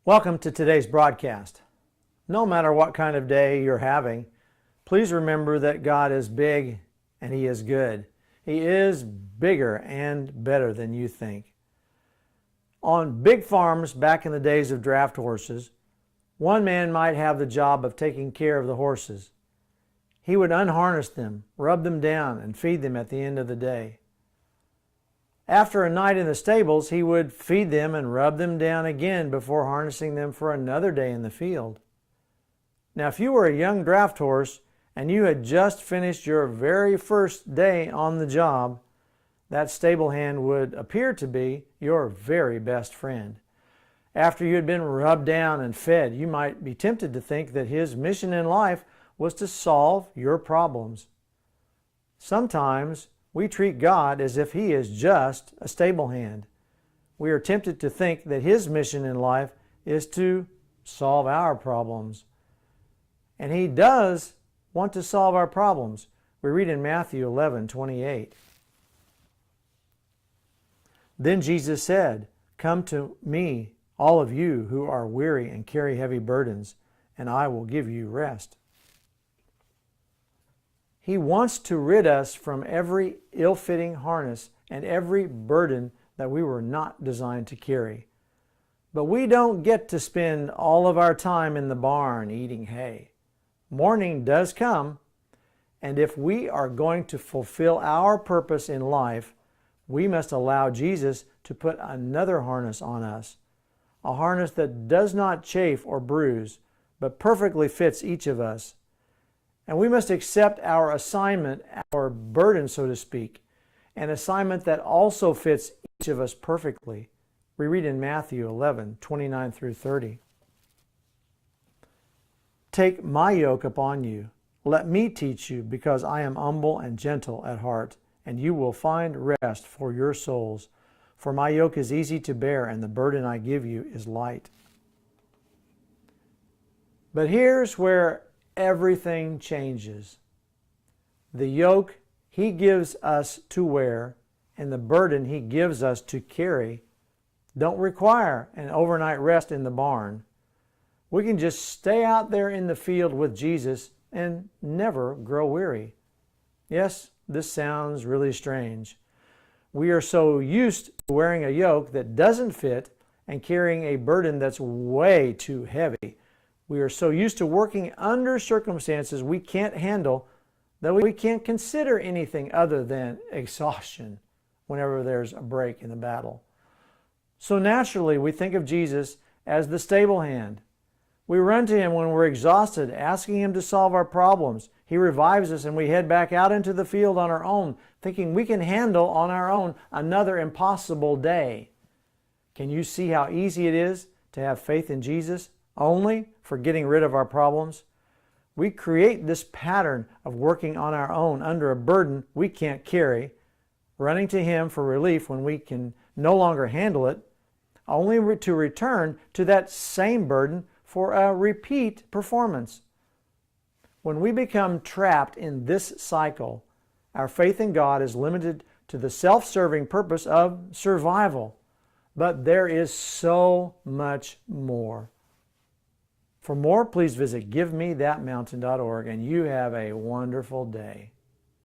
Welcome to today's broadcast. No matter what kind of day you're having, please remember that God is big and He is good. He is bigger and better than you think. On big farms back in the days of draft horses, one man might have the job of taking care of the horses. He would unharness them, rub them down, and feed them at the end of the day. After a night in the stables, he would feed them and rub them down again before harnessing them for another day in the field. Now, if you were a young draft horse and you had just finished your very first day on the job, that stable hand would appear to be your very best friend. After you had been rubbed down and fed, you might be tempted to think that his mission in life was to solve your problems. Sometimes we treat God as if He is just a stable hand. We are tempted to think that His mission in life is to solve our problems. And He does want to solve our problems. We read in Matthew 11:28. Then Jesus said, "Come to me, all of you who are weary and carry heavy burdens, and I will give you rest." He wants to rid us from every ill-fitting harness and every burden that we were not designed to carry. But we don't get to spend all of our time in the barn eating hay. Morning does come, and if we are going to fulfill our purpose in life, we must allow Jesus to put another harness on us, a harness that does not chafe or bruise, but perfectly fits each of us. And we must accept our assignment, our burden, so to speak, an assignment that also fits each of us perfectly. We read in Matthew 11:29 through 30. "Take my yoke upon you. Let me teach you, because I am humble and gentle at heart, and you will find rest for your souls. For my yoke is easy to bear, and the burden I give you is light." But here's where everything changes. The yoke He gives us to wear and the burden He gives us to carry don't require an overnight rest in the barn. We can just stay out there in the field with Jesus and never grow weary. Yes, this sounds really strange. We are so used to wearing a yoke that doesn't fit and carrying a burden that's way too heavy. We are so used to working under circumstances we can't handle that we can't consider anything other than exhaustion whenever there's a break in the battle. So naturally, we think of Jesus as the stable hand. We run to Him when we're exhausted, asking Him to solve our problems. He revives us and we head back out into the field on our own, thinking we can handle on our own another impossible day. Can you see how easy it is to have faith in Jesus only for getting rid of our problems? We create this pattern of working on our own under a burden we can't carry, running to Him for relief when we can no longer handle it, only to return to that same burden for a repeat performance. When we become trapped in this cycle, our faith in God is limited to the self-serving purpose of survival. But there is so much more. For more, please visit GiveMeThatMountain.org, and you have a wonderful day.